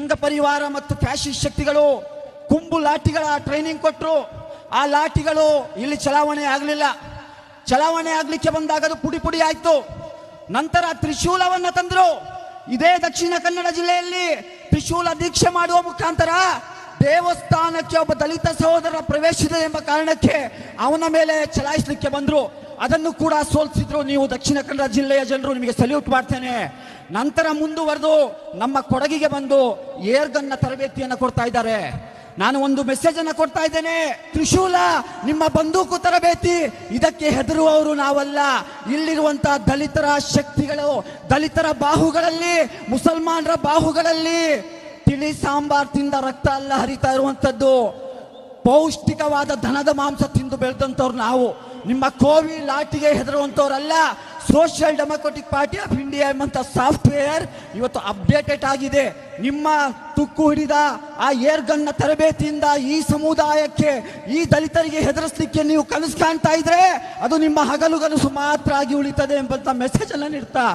ಸಂಘ ಪರಿವಾರ ಮತ್ತು ಫ್ಯಾಸಿಸ್ಟ್ ಶಕ್ತಿಗಳು ಕುಂಬು ಲಾಠಿಗಳ ಟ್ರೈನಿಂಗ್ ಕೊಟ್ಟರು. ಆ ಲಾಠಿಗಳು ಇಲ್ಲಿ ಚಲಾವಣೆ ಆಗಲಿಲ್ಲ. ಚಲಾವಣೆ ಆಗ್ಲಿಕ್ಕೆ ಬಂದಾಗ ಅದು ಪುಡಿ ಪುಡಿ ಆಯ್ತು. ನಂತರ ತ್ರಿಶೂಲವನ್ನ ತಂದ್ರು. ಇದೇ ದಕ್ಷಿಣ ಕನ್ನಡ ಜಿಲ್ಲೆಯಲ್ಲಿ ತ್ರಿಶೂಲ ದೀಕ್ಷೆ ಮಾಡುವ ಮುಖಾಂತರ ದೇವಸ್ಥಾನಕ್ಕೆ ಒಬ್ಬ ದಲಿತ ಸಹೋದರ ಪ್ರವೇಶಿಸಿದೆ ಎಂಬ ಕಾರಣಕ್ಕೆ ಅವನ ಮೇಲೆ ಚಲಾಯಿಸಲಿಕ್ಕೆ ಬಂದ್ರು. ಅದನ್ನು ಕೂಡ ಸೋಲಿಸಿದ್ರು. ನೀವು ದಕ್ಷಿಣ ಕನ್ನಡ ಜಿಲ್ಲೆಯ ಜನರು, ನಿಮಗೆ ಸಲ್ಯೂಟ್ ಮಾಡ್ತೇನೆ. ನಂತರ ಮುಂದುವರೆದು ನಮ್ಮ ಕೊಡಗಿಗೆ ಬಂದು ಏರ್ಗನ್ನ ತರಬೇತಿಯನ್ನು ಕೊಡ್ತಾ ಇದ್ದಾರೆ. ನಾನು ಒಂದು ಮೆಸೇಜ್ ಅನ್ನು ಕೊಡ್ತಾ ಇದ್ದೇನೆ. ತ್ರಿಶೂಲ ನಿಮ್ಮ ಬಂದೂಕು ತರಬೇತಿ, ಇದಕ್ಕೆ ಹೆದರುವವರು ನಾವಲ್ಲ. ಇಲ್ಲಿರುವಂತಹ ದಲಿತರ ಶಕ್ತಿಗಳು, ದಲಿತರ ಬಾಹುಗಳಲ್ಲಿ, ಮುಸಲ್ಮಾನರ ಬಾಹುಗಳಲ್ಲಿ ತಿಳಿ ಸಾಂಬಾರ್ ತಿಂದ ರಕ್ತ ಅಲ್ಲ ಹರಿತಾ ಇರುವಂತದ್ದು. ಪೌಷ್ಟಿಕವಾದ ದನದ ಮಾಂಸ ತಿಂದು ಬೆಳೆದಂಥವ್ರು ನಾವು. ನಿಮ್ಮ ಕೋವಿ ಲಾಟಿಗೆ ಹೆದರುವಂಥವ್ರಲ್ಲ. Social democratic party of India ಎಂಬಂತ ಸಾಫ್ಟ್ವೇರ್ ಇವತ್ತು ಅಪ್ಡೇಟೆಡ್ ಆಗಿದೆ. ನಿಮ್ಮ ತುಕ್ಕು ಹಿಡಿದ ಆ ಏರ್ಗನ್ನ ತರಬೇತಿಯಿಂದ ಈ ಸಮುದಾಯಕ್ಕೆ, ಈ ದಲಿತರಿಗೆ ಹೆದರಿಸಲಿಕ್ಕೆ ನೀವು ಕನಸು ಕಾಣ್ತಾ ಇದ್ರೆ ಅದು ನಿಮ್ಮ ಹಗಲು ಕನಸು ಮಾತ್ರ ಆಗಿ ಉಳಿತದೆ ಎಂಬಂತ ಮೆಸೇಜ್ ಅನ್ನು ನೀಡ್ತಾ